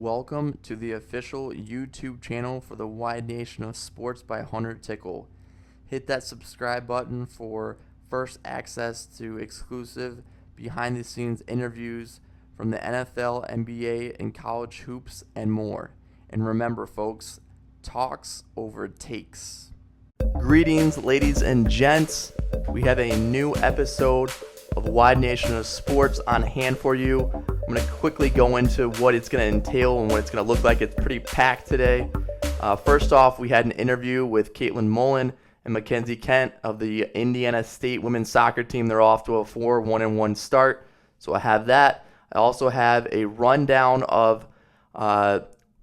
Welcome to the official YouTube channel for the Wide Nation of Sports by Hunter Tickle. Hit that subscribe button for first access to exclusive behind-the-scenes interviews from the NFL, NBA, and college hoops and more. And remember, folks, talks over takes. Greetings, ladies and gents. We have a new episode of Wide Nation of Sports on hand for you. I'm going to quickly go into what it's going to entail and what it's going to look like. It's pretty packed today. First off, we had an interview with Caitlin Mullen and Mackenzie of the Indiana State women's soccer team. They're off to a 4-1-1 start, so I have that. I also have a rundown of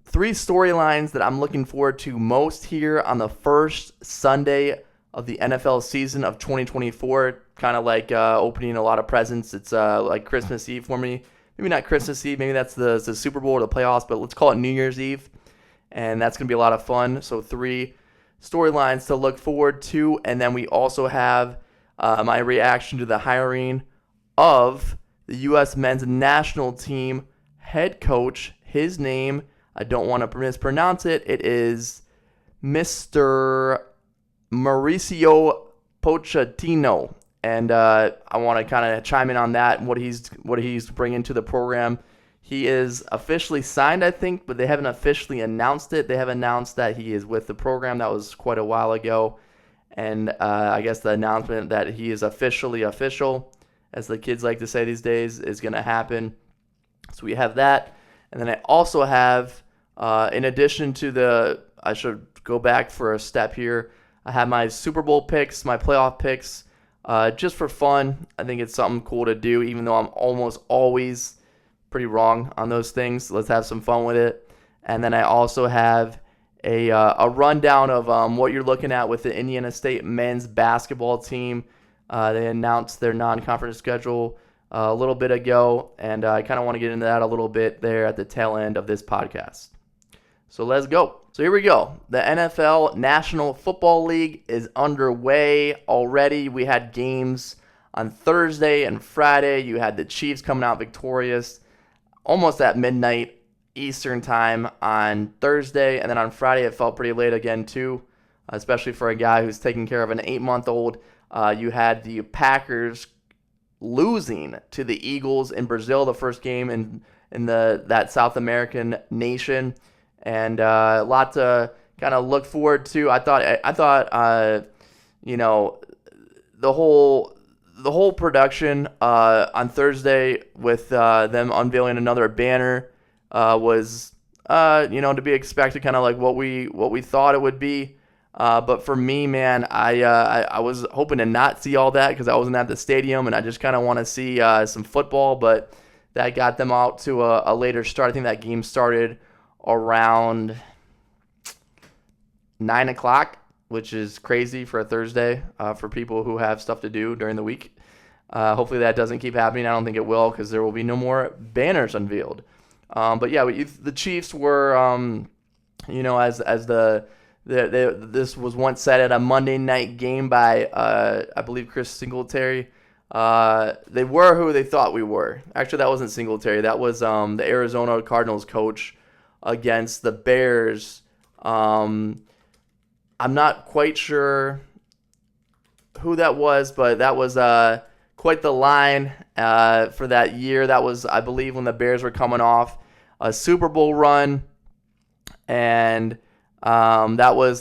three storylines that I'm looking forward to most here on the first Sunday of the NFL season of 2024. Kind of like opening a lot of presents. It's like Christmas Eve for me. Maybe not Christmas Eve. Maybe that's the Super Bowl or the playoffs, but let's call it New Year's Eve. And that's going to be a lot of fun. So 3 storylines to look forward to. And then we also have my reaction to the hiring of the U.S. men's national team head coach. His name, I don't want to mispronounce it. It is Mr. Mauricio Pochettino. And I want to kind of chime in on that and what he's bringing to the program. He is officially signed, I think, but they haven't officially announced it. They have announced that he is with the program. That was quite a while ago. And I guess the announcement that he is officially official, as the kids like to say these days, is going to happen. So we have that. And then I also have, in addition to I should go back for a step here, I have my Super Bowl picks, my playoff picks. Just for fun. I think it's something cool to do, even though I'm almost always pretty wrong on those things. Let's have some fun with it. And then I also have a rundown of what you're looking at with the Indiana State men's basketball team. They announced their non-conference schedule a little bit ago, and I kind of want to get into that a little bit there at the tail end of this podcast. So let's go. So here we go. The NFL National Football League is underway already. We had games on Thursday and Friday. You had the Chiefs coming out victorious almost at midnight Eastern time on Thursday. And then on Friday, it felt pretty late again, too, especially for a guy who's taking care of an 8-month-old. You had the Packers losing to the Eagles in Brazil, the first game in that South American nation. And a lot to kind of look forward to. I thought, the whole production on Thursday with them unveiling another banner was, to be expected, kind of like what we thought it would be. But for me, man, I was hoping to not see all that because I wasn't at the stadium, and I just kind of want to see some football. But that got them out to a later start. I think that game started around 9 o'clock, which is crazy for a Thursday for people who have stuff to do during the week. Hopefully that doesn't keep happening. I don't think it will, because there will be no more banners unveiled. But yeah, the Chiefs were, this was once said at a Monday night game by, I believe, Chris Singletary. They were who they thought we were. Actually, that wasn't Singletary. That was the Arizona Cardinals coach against the Bears. I'm not quite sure who that was, but that was quite the line for that year. That was, I believe, when the Bears were coming off a Super Bowl run, and that was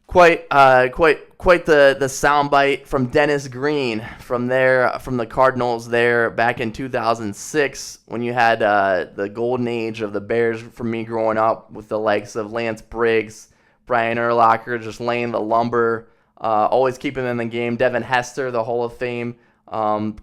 quite the soundbite from Dennis Green from the Cardinals there back in 2006, when you had the golden age of the Bears for me growing up, with the likes of Lance Briggs, Brian Urlacher just laying the lumber, always keeping them in the game. Devin Hester, the Hall of Fame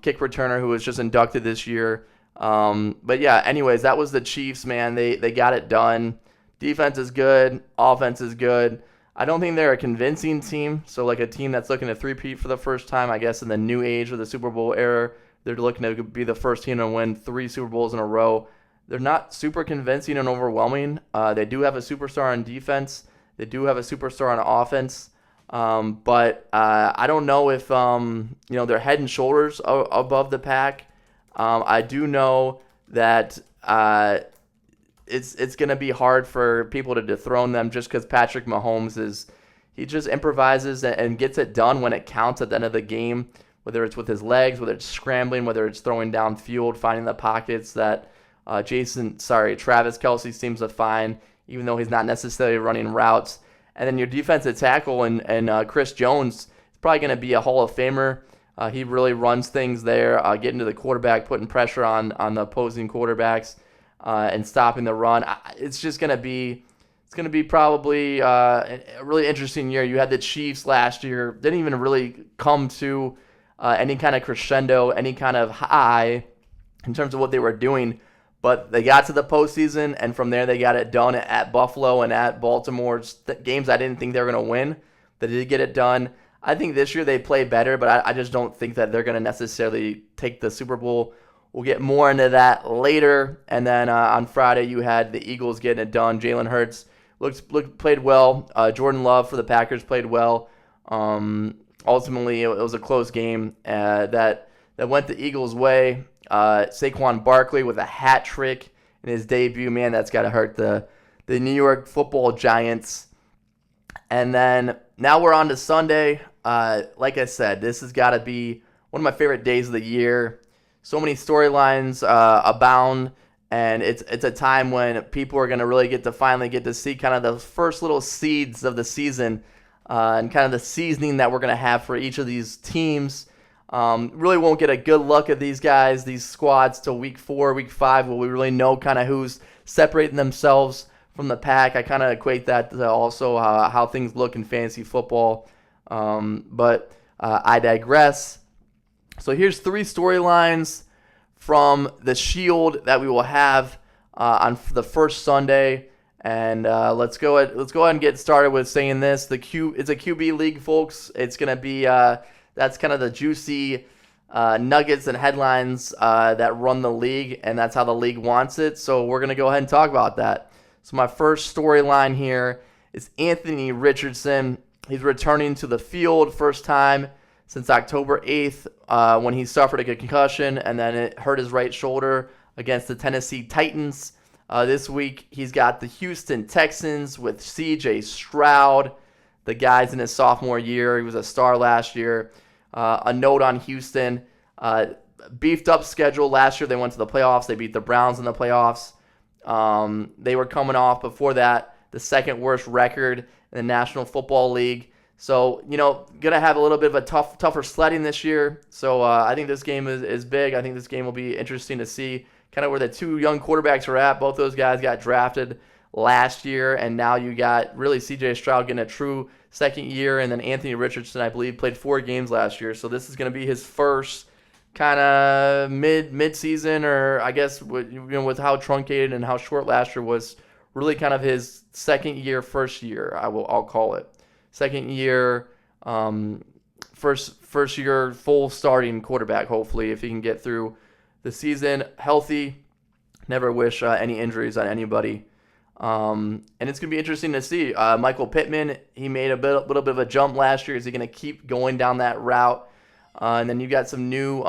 kick returner who was just inducted this year. But yeah, anyways, that was the Chiefs, man. They got it done. Defense is good. Offense is good. I don't think they're a convincing team. So like a team that's looking to three-peat for the first time, I guess, in the new age of the Super Bowl era. They're looking to be the first team to win 3 Super Bowls in a row. They're not super convincing and overwhelming. They do have a superstar on defense. They do have a superstar on offense. But I don't know if they're head and shoulders above the pack. I do know that it's going to be hard for people to dethrone them just because Patrick Mahomes he just improvises and gets it done when it counts at the end of the game, whether it's with his legs, whether it's scrambling, whether it's throwing downfield, finding the pockets that Travis Kelce seems to find, even though he's not necessarily running routes. And then your defensive tackle and Chris Jones is probably going to be a Hall of Famer. He really runs things there, getting to the quarterback, putting pressure on the opposing quarterbacks, and stopping the run. It's going to be probably a really interesting year. You had the Chiefs last year, didn't even really come to any kind of crescendo, any kind of high in terms of what they were doing. But they got to the postseason, and from there they got it done at Buffalo and at Baltimore. Games I didn't think they were going to win. They did get it done. I think this year they play better, but I just don't think that they're going to necessarily take the Super Bowl. We'll get more into that later. And then on Friday you had the Eagles getting it done. Jalen Hurts played well. Jordan Love for the Packers played well. Ultimately, it was a close game that went the Eagles' way. Saquon Barkley with a hat trick in his debut. Man, that's got to hurt the New York Football Giants. And then now we're on to Sunday. Like I said, this has got to be one of my favorite days of the year. So many storylines abound, and it's a time when people are going to really finally get to see kind of the first little seeds of the season and kind of the seasoning that we're going to have for each of these teams. Really won't get a good look at these guys, these squads, till week 4, week 5, where we really know kind of who's separating themselves from the pack. I kind of equate that to also how things look in fantasy football. But I digress. So here's 3 storylines from the Shield that we will have on the first Sunday. And let's go ahead and get started with saying this. It's a QB league, folks. It's going to be that's kind of the juicy nuggets and headlines that run the league, and that's how the league wants it. So we're going to go ahead and talk about that. So my first storyline here is Anthony Richardson. He's returning to the field first time since October 8th when he suffered a concussion and then it hurt his right shoulder against the Tennessee Titans. This week he's got the Houston Texans with C.J. Stroud. The guy's in his sophomore year. He was a star last year. A note on Houston, beefed up schedule. Last year they went to the playoffs. They beat the Browns in the playoffs. They were coming off before that the second worst record in the National Football League. So, going to have a little bit of a tougher sledding this year. So I think this game is big. I think this game will be interesting to see kind of where the 2 young quarterbacks are at. Both those guys got drafted last year, and now you got really C.J. Stroud getting a true second year, and then Anthony Richardson, I believe, played 4 games last year. So this is going to be his first kind of mid-season, or I guess with how truncated and how short last year was, really kind of his second year, first year, I'll call it. Second year, first year full starting quarterback, hopefully, if he can get through the season healthy. Never wish any injuries on anybody. And it's going to be interesting to see. Michael Pittman, he made a little bit of a jump last year. Is he going to keep going down that route? And then you got some new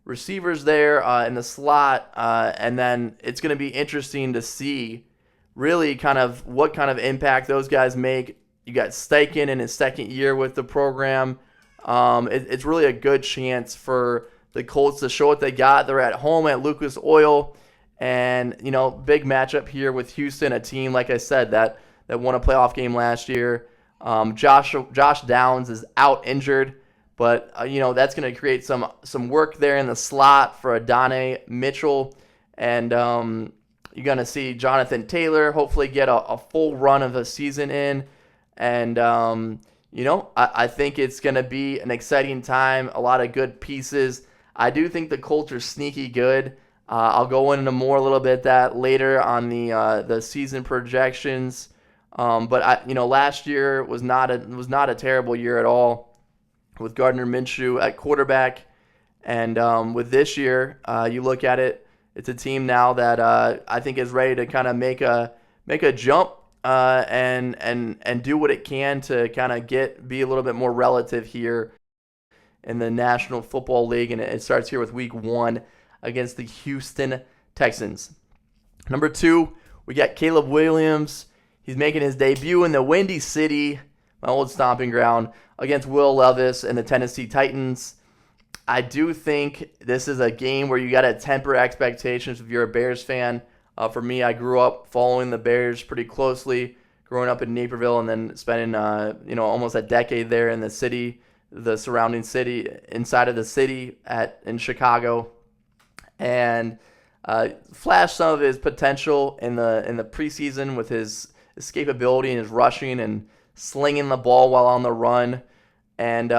receivers there in the slot, and then it's going to be interesting to see really kind of what kind of impact those guys make. You got Steichen in his second year with the program. It's really a good chance for the Colts to show what they got. They're at home at Lucas Oil, and big matchup here with Houston, a team, like I said, that won a playoff game last year. Josh Downs is out injured, but that's going to create some work there in the slot for Adonai Mitchell, and you're going to see Jonathan Taylor hopefully get a full run of a season in, and I think it's going to be an exciting time. A lot of good pieces. I do think the Colts are sneaky good. I'll go into more a little bit that later on the season projections. But last year was not a terrible year at all with Gardner Minshew at quarterback, and with this year, you look at it, it's a team now that I think is ready to kind of make a jump and do what it can to kind of be a little bit more relative here in the National Football League, and it starts here with week 1. against the Houston Texans. Number 2, we got Caleb Williams. He's making his debut in the Windy City, my old stomping ground, against Will Levis and the Tennessee Titans. I do think this is a game where you got to temper expectations if you're a Bears fan. For me, I grew up following the Bears pretty closely, growing up in Naperville and then spending almost a decade there in the city, the surrounding city, inside of the city in Chicago, and flashed some of his potential in the preseason with his escapability and his rushing and slinging the ball while on the run. And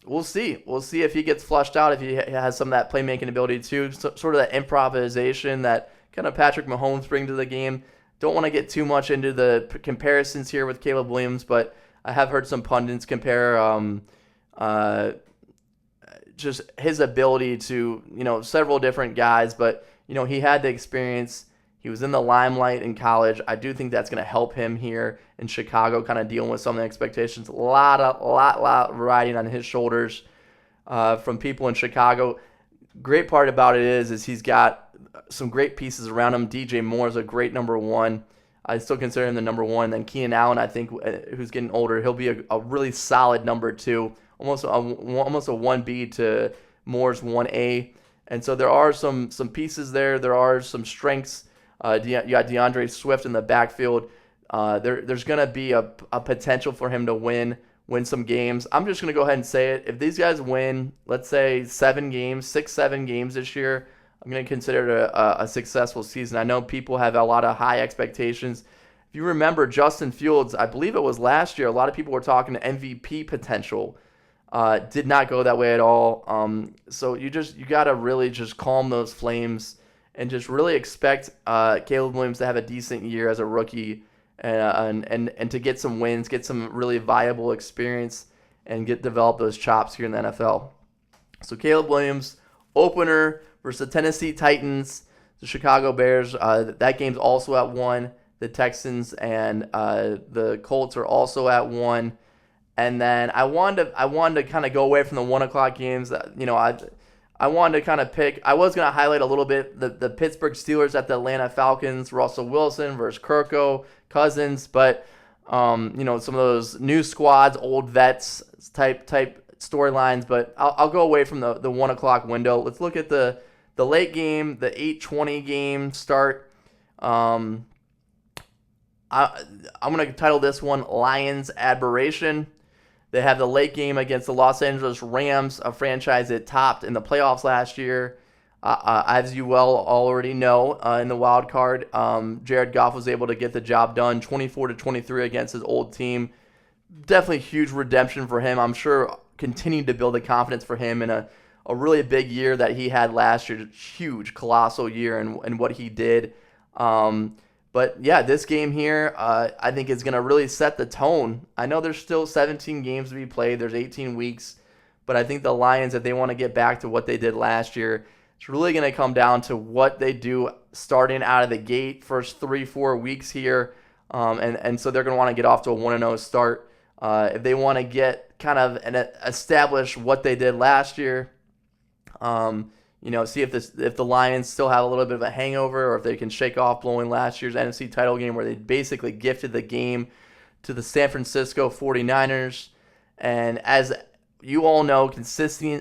we'll see. We'll see if he gets flushed out, if he has some of that playmaking ability too, sort of that improvisation that kind of Patrick Mahomes brings to the game. Don't want to get too much into the comparisons here with Caleb Williams, but I have heard some pundits compare just his ability to, several different guys, but, he had the experience. He was in the limelight in college. I do think that's going to help him here in Chicago, kind of dealing with some of the expectations. A lot riding on his shoulders from people in Chicago. Great part about it is he's got some great pieces around him. DJ Moore is a great number 1. I still consider him the number 1. And then Keenan Allen, I think, who's getting older, he'll be a really solid number 2, almost a 1B to Moore's 1A. And so there are some pieces there. There are some strengths. You got DeAndre Swift in the backfield. There's going to be a potential for him to win some games. I'm just going to go ahead and say it. If these guys win, let's say 7 games this year, I'm going to consider it a successful season. I know people have a lot of high expectations. If you remember Justin Fields, I believe it was last year, a lot of people were talking MVP potential. Did not go that way at all. So you got to really just calm those flames and just really expect Caleb Williams to have a decent year as a rookie and to get some wins, get some really viable experience, and develop those chops here in the NFL. So Caleb Williams, opener versus the Tennessee Titans, the Chicago Bears. That game's also at 1. The Texans and the Colts are also at 1. And then I wanted to kind of go away from the 1 o'clock games. I wanted to kind of pick. I was going to highlight a little bit the Pittsburgh Steelers at the Atlanta Falcons. Russell Wilson versus Kirko Cousins, but some of those new squads, old vets type storylines. But I'll go away from the 1 o'clock window. Let's look at the late game, the 8:20 game start. I'm going to title this one "Lions Aberration." They have the late game against the Los Angeles Rams, a franchise that topped in the playoffs last year. As you well already know, in the wild card, Jared Goff was able to get the job done, 24-23 against his old team. Definitely huge redemption for him. I'm sure continued to build the confidence for him in a really big year that he had last year. Huge, colossal year and what he did. But yeah, this game here, I think is going to really set the tone. I know there's still 17 games to be played. There's 18 weeks. But I think the Lions, if they want to get back to what they did last year, it's really going to come down to what they do starting out of the gate, first 3-4 weeks here. And so they're going to want to get off to a 1-0 start. If they want to get kind of establish what they did last year, see if the Lions still have a little bit of a hangover or if they can shake off blowing last year's NFC title game where they basically gifted the game to the San Francisco 49ers. And as you all know, consistency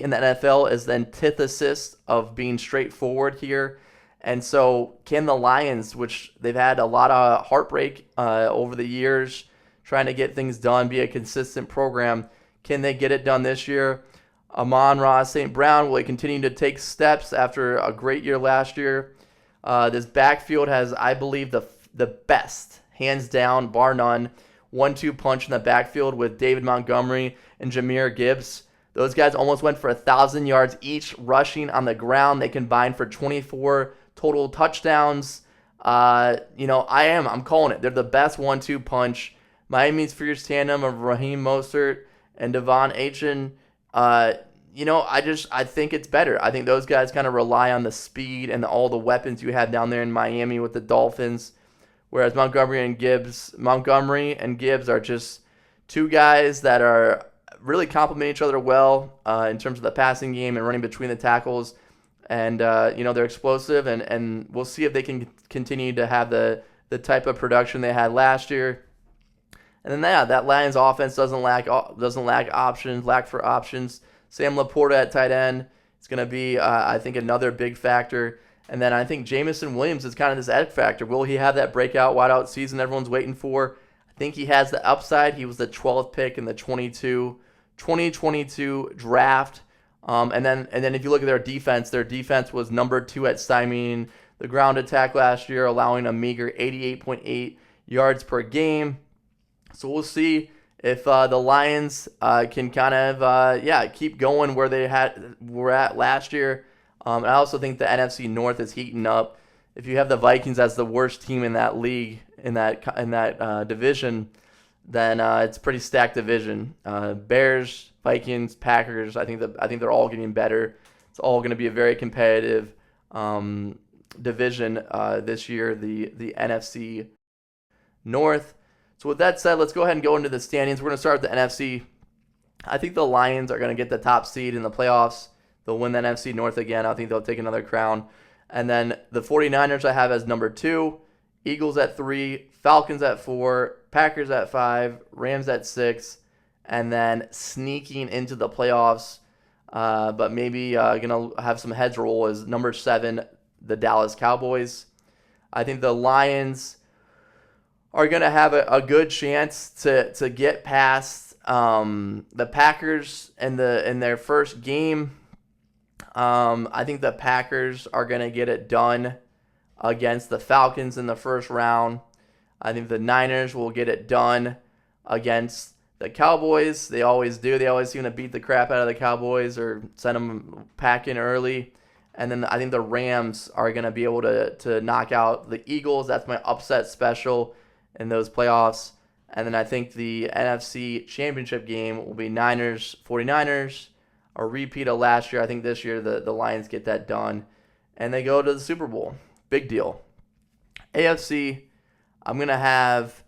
in the NFL is the antithesis of being straightforward here. And so can the Lions, which they've had a lot of heartbreak over the years, trying to get things done, be a consistent program, can they get it done this year? Amon-Ra St. Brown, will he continue to take steps after a great year last year? This backfield has, I believe, the best, hands down, bar none, 1-2 punch in the backfield with David Montgomery and Jahmyr Gibbs. Those guys almost went for 1,000 yards each rushing on the ground. They combined for 24 total touchdowns. I'm calling it. They're the best 1-2 punch. Miami's fierce tandem of Raheem Mostert and Devon Achane. I think it's better. I think those guys kind of rely on the speed and all the weapons you have down there in Miami with the Dolphins, whereas Montgomery and Gibbs are just two guys that are really complement each other well in terms of the passing game and running between the tackles. and they're explosive, and we'll see if they can continue to have the type of production they had last year. And then that Lions offense doesn't lack for options. Sam Laporta at tight end is going to be, I think, another big factor. And then I think Jamison Williams is kind of this X factor. Will he have that breakout wideout season everyone's waiting for? I think he has the upside. He was the 12th pick in the 2022 draft. And then if you look at their defense was number 2 at stymieing the ground attack last year, allowing a meager 88.8 yards per game. So we'll see if the Lions can kind of keep going where they were at last year. I also think the NFC North is heating up. If you have the Vikings as the worst team in that league, in that division, then it's a pretty stacked division. Bears, Vikings, Packers. I think they're all getting better. It's all going to be a very competitive division this year. The NFC North. So with that said, let's go ahead and go into the standings. We're going to start with the NFC. I think the Lions are going to get the top seed in the playoffs. They'll win the NFC North again. I think they'll take another crown. And then the 49ers I have as number 2, Eagles at 3, Falcons at 4, Packers at 5, Rams at 6, and then sneaking into the playoffs, but maybe going to have some heads roll is number 7, the Dallas Cowboys. I think the Lions are going to have a good chance to get past the Packers in their first game. I think the Packers are going to get it done against the Falcons in the first round. I think the Niners will get it done against the Cowboys. They always do. They always seem to beat the crap out of the Cowboys or send them packing early. And then I think the Rams are going to be able to knock out the Eagles. That's my upset special in those playoffs. And then I think the NFC Championship game will be Niners, 49ers, a repeat of last year. I think this year the Lions get that done, and they go to the Super Bowl. Big deal. AFC, I'm going to have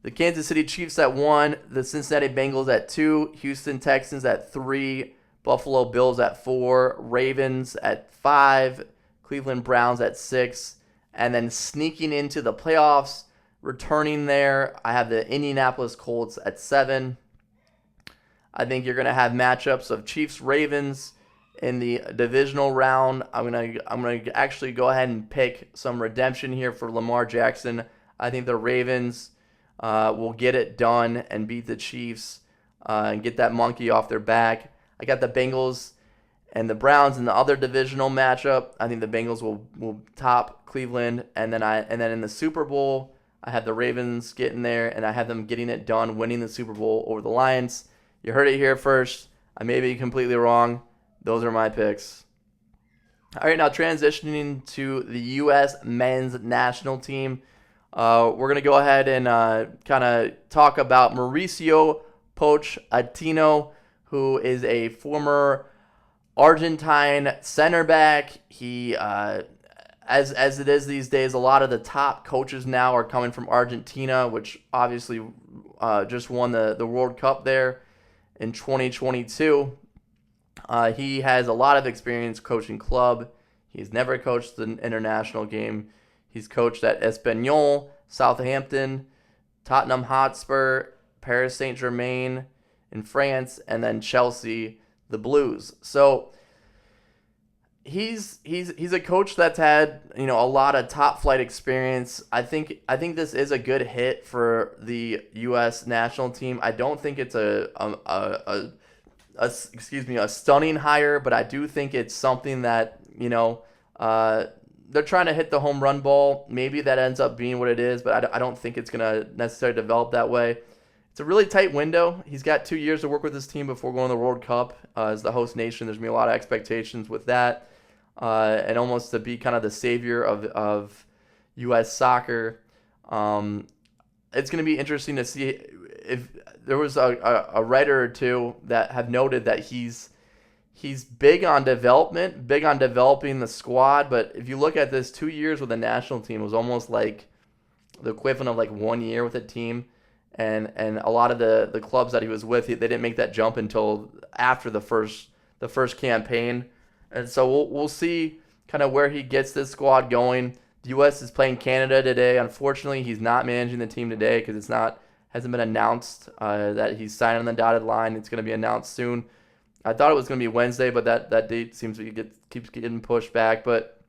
the Kansas City Chiefs at 1, the Cincinnati Bengals at 2, Houston Texans at 3, Buffalo Bills at 4, Ravens at 5, Cleveland Browns at 6, and then sneaking into the playoffs, returning there, I have the Indianapolis Colts at 7. I think you're going to have matchups of Chiefs-Ravens in the divisional round. I'm gonna actually go ahead and pick some redemption here for Lamar Jackson. I think the Ravens will get it done and beat the Chiefs and get that monkey off their back. I got the Bengals and the Browns in the other divisional matchup. I think the Bengals will top Cleveland, and then in the Super Bowl, I have the Ravens getting there, and I have them getting it done, winning the Super Bowl over the Lions. You heard it here first. I may be completely wrong. Those are my picks. All right, now transitioning to the U.S. men's national team. We're going to go ahead and kind of talk about Mauricio Pochettino, who is a former Argentine center back. He, as it is these days, a lot of the top coaches now are coming from Argentina, which obviously just won the World Cup there in 2022. He has a lot of experience coaching club. He's never coached an international game. He's coached at Espanyol, Southampton, Tottenham Hotspur, Paris Saint-Germain in France, and then Chelsea, the Blues. So he's a coach that's had a lot of top flight experience. I think this is a good hit for the U.S. national team. I don't think it's a stunning hire, but I do think it's something that they're trying to hit the home run ball. Maybe that ends up being what it is, but I don't think it's going to necessarily develop that way. It's a really tight window. He's got 2 years to work with his team before going to the World Cup. As the host nation, there's going to be a lot of expectations with that. And almost to be kind of the savior of U.S. soccer. It's going to be interesting to see if there was a writer or two that have noted that he's big on development, big on developing the squad. But if you look at this, 2 years with the national team was almost like the equivalent of like 1 year with a team. And a lot of the clubs that he was with, they didn't make that jump until after the first campaign. And so we'll see kind of where he gets this squad going. The U.S. is playing Canada today. Unfortunately, he's not managing the team today because it's not hasn't been announced that he's signing on the dotted line. It's going to be announced soon. I thought it was going to be Wednesday, but that date seems to keeps getting pushed back. But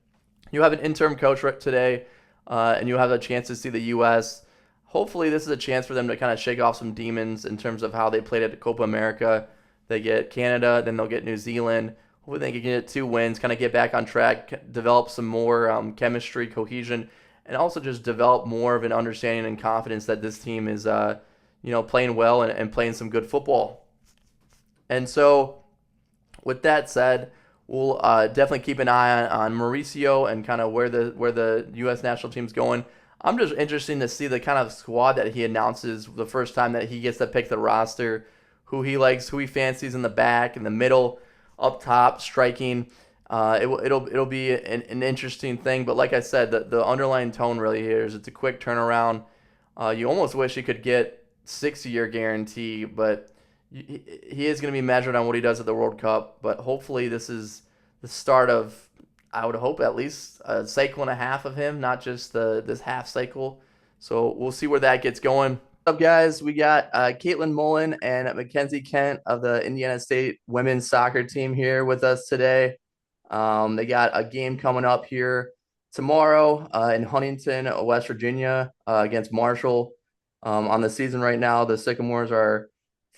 you have an interim coach today, and you have a chance to see the U.S. Hopefully, this is a chance for them to kind of shake off some demons in terms of how they played at the Copa America. They get Canada, then they'll get New Zealand. Hopefully, they can get 2 wins, kind of get back on track, develop some more chemistry, cohesion, and also just develop more of an understanding and confidence that this team is, playing well and playing some good football. And so, with that said, we'll definitely keep an eye on Mauricio and kind of where the U.S. national team's going. I'm just interested to see the kind of squad that he announces the first time that he gets to pick the roster, who he likes, who he fancies in the back, in the middle, up top, striking. It'll be an interesting thing. But like I said, the underlying tone really here is it's a quick turnaround. You almost wish he could get 6-year guarantee, but he is going to be measured on what he does at the World Cup. But hopefully this is the start of, I would hope, at least a cycle and a half of him, not just this half cycle. So we'll see where that gets going. What's up, guys? We got Caitlin Mullen and Mackenzie Kent of the Indiana State women's soccer team here with us today. They got a game coming up here tomorrow in Huntington, West Virginia, against Marshall. On the season right now, the Sycamores are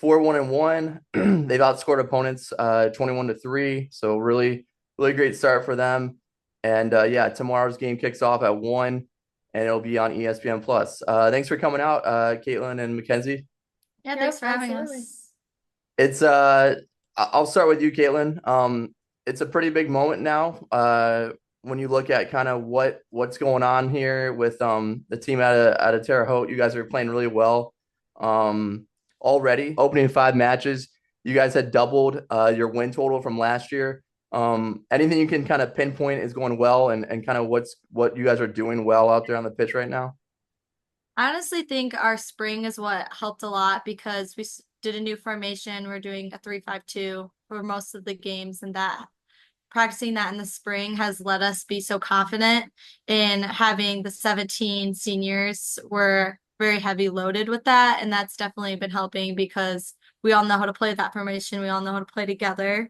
4-1-1. They've outscored opponents 21-3. So really, really great start for them. And yeah, tomorrow's game kicks off at 1, and it'll be on ESPN Plus. Thanks for coming out, Caitlin and Mackenzie. Yeah, thanks for having us. It's I'll start with you, Caitlin. It's a pretty big moment now. When you look at kind of what's going on here with the team out of Terre Haute, you guys are playing really well. Already opening 5 matches, you guys had doubled your win total from last year. Anything you can kind of pinpoint is going well, and kind of what you guys are doing well out there on the pitch right now? I honestly think our spring is what helped a lot because we did a new formation. We're doing a 3-5-2 for most of the games, and that practicing that in the spring has let us be so confident in having the 17 seniors. We're very heavy loaded with that, and that's definitely been helping because we all know how to play that formation. We all know how to play together.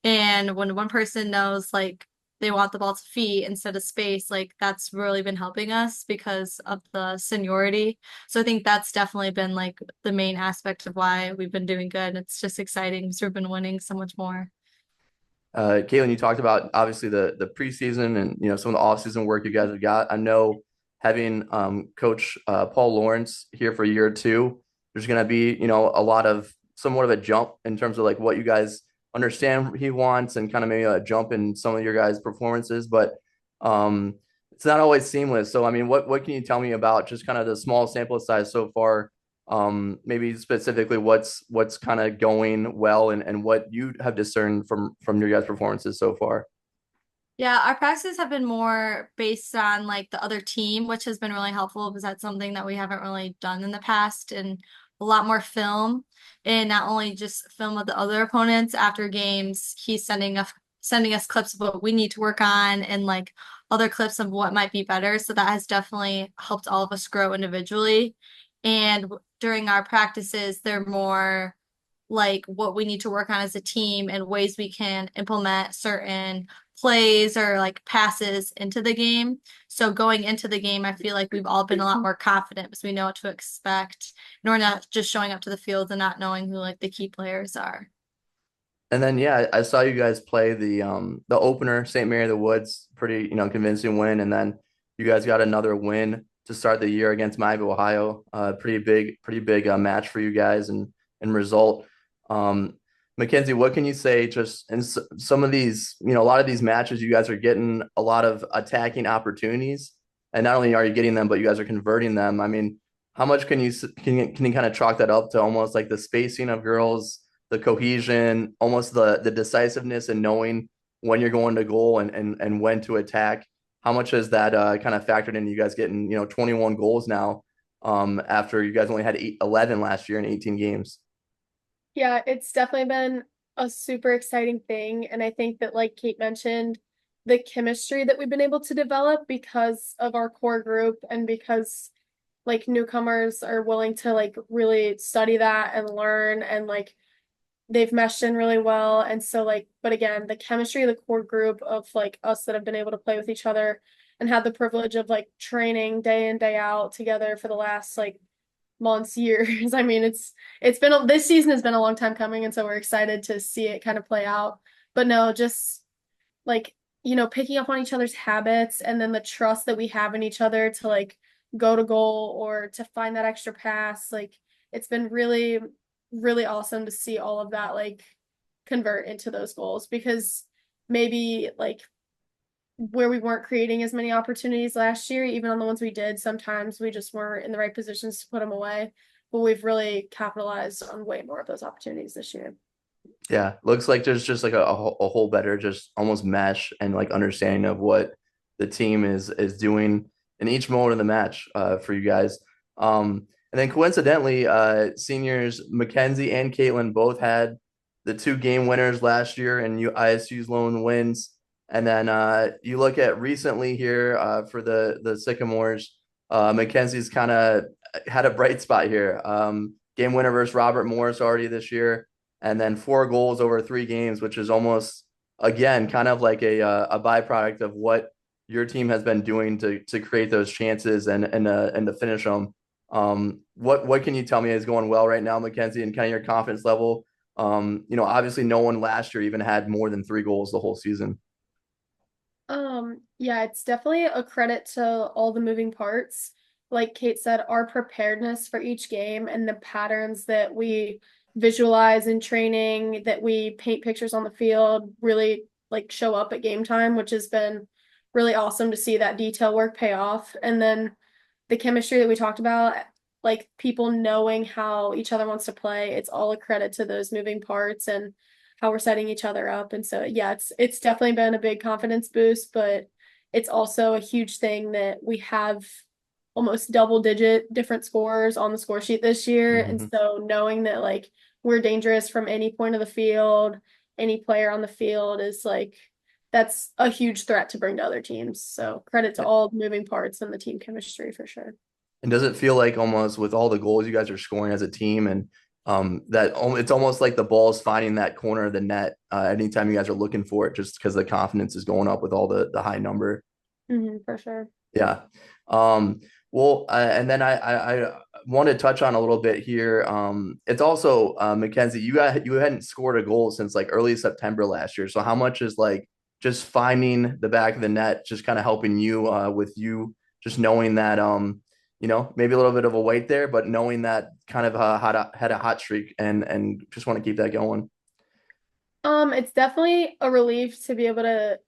And when one person knows like they want the ball to feet instead of space, like that's really been helping us because of the seniority. So I think that's definitely been like the main aspect of why we've been doing good. It's just exciting because we've been winning so much more. Caitlin, you talked about obviously the preseason and some of the offseason work you guys have got. I know having Coach Paul Lawrence here for a year or two, there's going to be a lot of somewhat of a jump in terms of like what you guys understand he wants, and kind of maybe a jump in some of your guys' performances. But it's not always seamless. So I mean, what can you tell me about just kind of the small sample size so far? Maybe specifically what's kind of going well, and what you have discerned from your guys' performances so far. Yeah, our practices have been more based on like the other team, which has been really helpful because that's something that we haven't really done in the past, and a lot more film, and not only just film of the other opponents after games. He's sending us clips of what we need to work on and like other clips of what might be better. So that has definitely helped all of us grow individually. And during our practices, they're more like what we need to work on as a team and ways we can implement certain plays or like passes into the game. So going into the game, I feel like we've all been a lot more confident because we know what to expect. And we're not just showing up to the field and not knowing who like the key players are. And then yeah, I saw you guys play the opener, St. Mary of the Woods, pretty convincing win, and then you guys got another win to start the year against Miami, Ohio. Pretty big match for you guys, and result. Um, Mackenzie, what can you say just in some of these, a lot of these matches, you guys are getting a lot of attacking opportunities, and not only are you getting them, but you guys are converting them. I mean, how much can you kind of chalk that up to almost like the spacing of girls, the cohesion, almost the decisiveness and knowing when you're going to goal, and when to attack? How much has that kind of factored in you guys getting 21 goals now, after you guys only had 11 last year in 18 games? Yeah, it's definitely been a super exciting thing. And I think that, like Kate mentioned, the chemistry that we've been able to develop because of our core group and because like newcomers are willing to like really study that and learn and like they've meshed in really well. And so like, but again, the chemistry of the core group of like us that have been able to play with each other and had the privilege of like training day in, day out together for the last like months, years. I mean, it's been this season has been a long time coming, and so we're excited to see it kind of play out. But no, just like, picking up on each other's habits and then the trust that we have in each other to like go to goal or to find that extra pass. Like it's been really, really awesome to see all of that like convert into those goals because maybe like where we weren't creating as many opportunities last year, even on the ones we did, sometimes we just weren't in the right positions to put them away. But we've really capitalized on way more of those opportunities this year. Yeah, looks like there's just like a whole better just almost mesh and like understanding of what the team is doing in each moment of the match for you guys. And then coincidentally, seniors Mackenzie and Caitlin both had the two game winners last year and ISU's lone wins. And then you look at recently here for the Sycamores, Mackenzie's kind of had a bright spot here. Game winner versus Robert Morris already this year and then 4 goals over 3 games, which is almost again kind of like a byproduct of what your team has been doing to create those chances and to finish them. What can you tell me is going well right now, Mackenzie, and kind of your confidence level? Obviously no one last year even had more than 3 goals the whole season. Yeah, it's definitely a credit to all the moving parts. Like Kate said, our preparedness for each game and the patterns that we visualize in training, that we paint pictures on the field, really like show up at game time, which has been really awesome to see that detail work pay off. And then the chemistry that we talked about, like people knowing how each other wants to play, it's all a credit to those moving parts and how we're setting each other up. And so yeah, it's definitely been a big confidence boost, but it's also a huge thing that we have almost double digit different scores on the score sheet this year. And Mm-hmm. so knowing that like we're dangerous from any point of the field, any player on the field is like that's a huge threat to bring to other teams. So credit to all the moving parts and the team chemistry for sure. And does it feel like almost with all the goals you guys are scoring as a team and it's almost like the ball's finding that corner of the net anytime you guys are looking for it, just because the confidence is going up with all the high number. For sure. Yeah. Well, and then I want to touch on a little bit here. It's also Mackenzie, you hadn't scored a goal since like early September last year. So how much is like just finding the back of the net, just kind of helping you with you just knowing that maybe a little bit of a weight there, but knowing that kind of had a hot streak and just want to keep that going. It's definitely a relief to be able to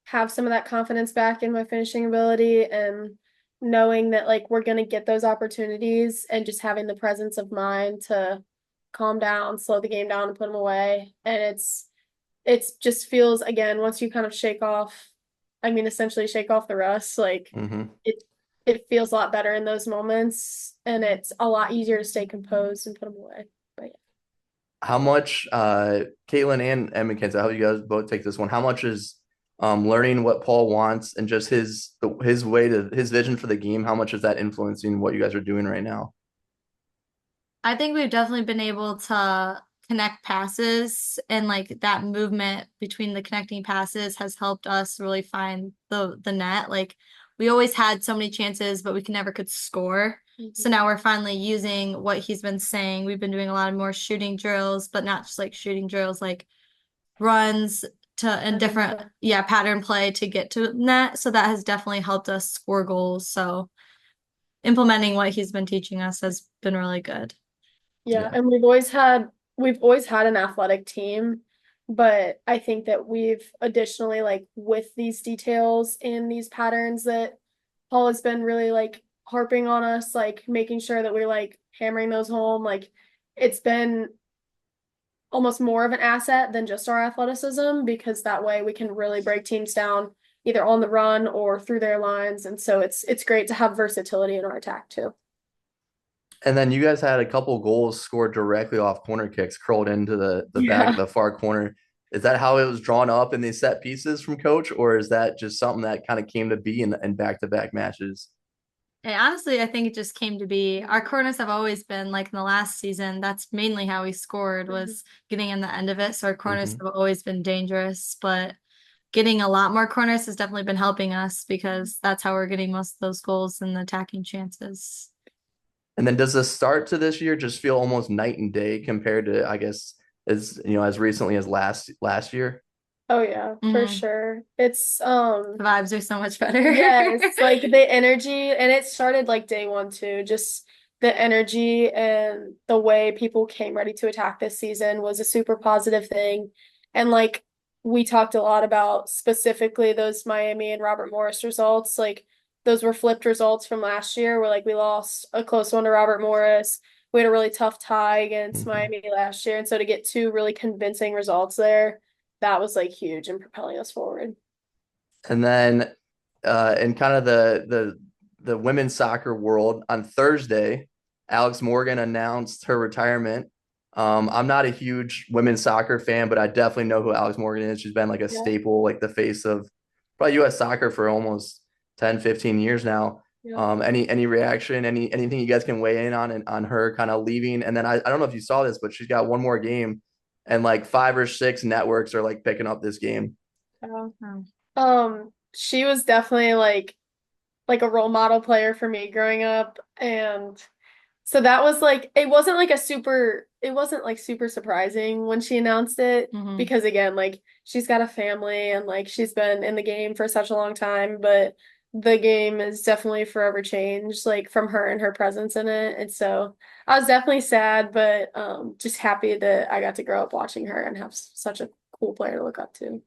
have some of that confidence back in my finishing ability and knowing that like we're gonna get those opportunities and just having the presence of mind to calm down, slow the game down and put them away. And it's just feels again, once you kind of essentially shake off the rust, like Mm-hmm. it feels a lot better in those moments and it's a lot easier to stay composed and put them away. But yeah. How much, Caitlin and Mackenzie, I hope you guys both take this one. How much is learning what Paul wants and just his way to his vision for the game? How much is that influencing what you guys are doing right now? I think we've definitely been able to connect passes and like that movement between the connecting passes has helped us really find the net. Like we always had so many chances, but we never could score. So now we're finally using what he's been saying. We've been doing a lot of more shooting drills, but not just like shooting drills, like runs to and different pattern play to get to net. So that has definitely helped us score goals. So implementing what he's been teaching us has been really good. Yeah, Yeah. and we've always had an athletic team, but I think that we've additionally like with these details and these patterns that Paul has been really like harping on us, like making sure that we're like hammering those home, like it's been almost more of an asset than just our athleticism because that way we can really break teams down either on the run or through their lines. And so it's great to have versatility in our attack too. And then you guys had a couple goals scored directly off corner kicks, curled into the back of Yeah. the far corner. Is that how it was drawn up in these set pieces from coach, or is that just something that kind of came to be in back-to-back matches? And honestly, I think it just came to be. Our corners have always been like in the last season. That's mainly how we scored was getting in the end of it. So our corners Hmm. have always been dangerous, but getting a lot more corners has definitely been helping us because that's how we're getting most of those goals and the attacking chances. And then does the start to this year just feel almost night and day compared to, I guess, as recently as last year? Oh yeah, for Mhm. sure. It's The vibes are so much better. yes, like the energy, and it started like day one too. Just the energy and the way people came ready to attack this season was a super positive thing. And like we talked a lot about specifically those Miami and Robert Morris results. Like those were flipped results from last year where like we lost a close one to Robert Morris. We had a really tough tie against Hmm. Miami last year. And so to get two really convincing results there, that was like huge and propelling us forward. And then in kind of the women's soccer world on Thursday, Alex Morgan announced her retirement. I'm not a huge women's soccer fan, but I definitely know who Alex Morgan is. She's been like a Yeah. staple, like the face of probably U.S. soccer for almost 10, 15 years now. Yeah. Any reaction, anything you guys can weigh in on her kind of leaving? And then I don't know if you saw this, but she's got one more game, and like 5 or 6 networks are like picking up this game. Yeah. Oh. She was definitely like a role model player for me growing up. And so that was like it wasn't like super surprising when she announced it Mhm. because again, like she's got a family and like she's been in the game for such a long time, but the game is definitely forever changed, like from her and her presence in it. And so I was definitely sad, but just happy that I got to grow up watching her and have such a cool player to look up to.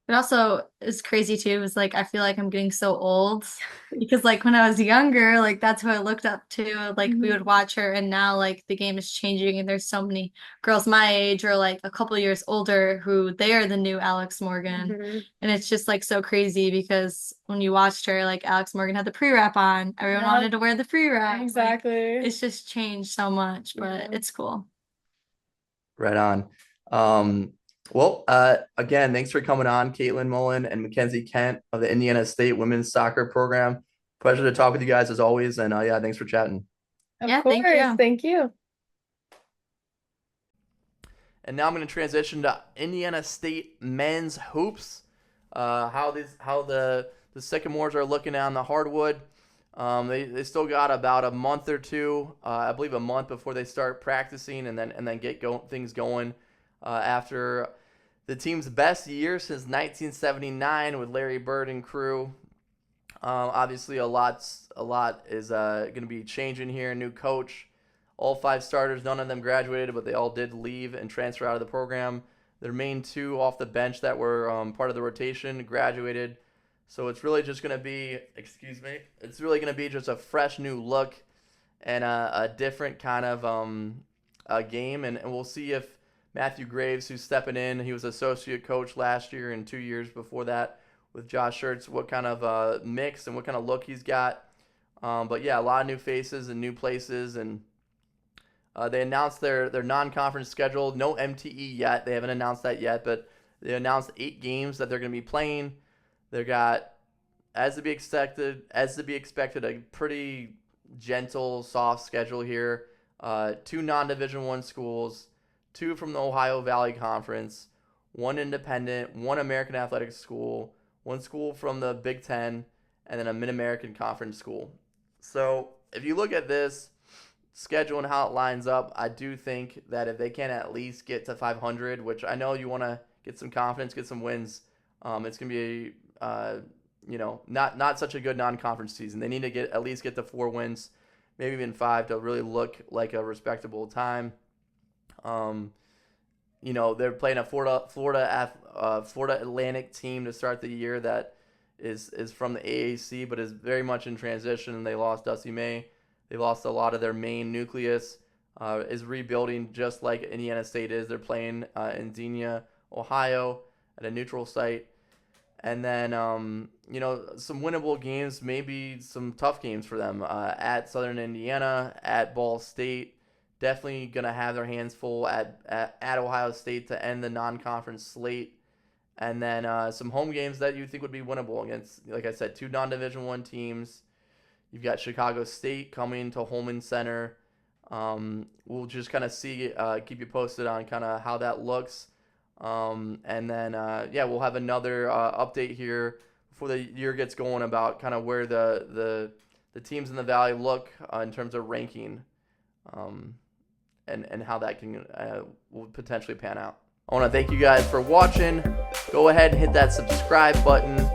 It also is crazy too, is like I feel like I'm getting so old because like when I was younger, like that's who I looked up to. Like we would watch her and now like the game is changing and there's so many girls my age or like a couple years older who they are the new Alex Morgan. Mhm. And it's just like so crazy because when you watched her, like Alex Morgan had the pre-wrap on. Everyone Yeah, wanted to wear the pre-wrap. Like exactly. it's just changed so much, but Yeah. it's cool. Right on. Well, again, thanks for coming on, Caitlin Mullen and Mackenzie Kent of the Indiana State Women's Soccer Program. Pleasure to talk with you guys as always. And yeah, thanks for chatting. Of Yeah, thank course. you. Thank you. And now I'm going to transition to Indiana State men's hoops. How the Sycamores are looking on the hardwood. They still got about a month or two, I believe a month before they start practicing and then things going after the team's best year since 1979 with Larry Bird and crew. Obviously, a lot is going to be changing here. New coach, all 5 starters. None of them graduated, but they all did leave and transfer out of the program. Their main 2 off the bench that were part of the rotation graduated. So it's really just going to be, excuse me, it's really going to be just a fresh new look and a different kind of a game. And we'll see if Matthew Graves, who's stepping in, he was associate coach last year and 2 years before that with Josh Schertz, what kind of mix and what kind of look he's got. But yeah, a lot of new faces and new places. And they announced their non-conference schedule. No MTE yet. They haven't announced that yet, but they announced 8 games that they're going to be playing. They got, as to be expected, a pretty gentle, soft schedule here. 2 non-Division One schools, 2 from the Ohio Valley Conference, 1 independent, 1 American Athletic School, 1 school from the Big Ten, and then a Mid-American Conference school. So if you look at this schedule and how it lines up, I do think that if they can at least get to 500, which I know you want to get some confidence, get some wins, it's going to be not such a good non-conference season. They need to at least get to 4 wins, maybe even 5 to really look like a respectable time. Um, they're playing a Florida Atlantic team to start the year that is from the AAC, but is very much in transition. They lost Dusty May. They lost a lot of their main nucleus. Is rebuilding just like Indiana State is. They're playing in Xenia, Ohio, at a neutral site. And then, some winnable games, maybe some tough games for them at Southern Indiana, at Ball State. Definitely going to have their hands full at Ohio State to end the non-conference slate. And then some home games that you think would be winnable against, like I said, 2 non-Division I teams. You've got Chicago State coming to Holman Center. We'll just kind of see, keep you posted on kind of how that looks. And then, we'll have another update here before the year gets going about kind of where the teams in the Valley look in terms of ranking, and how that will potentially pan out. I want to thank you guys for watching. Go ahead and hit that subscribe button.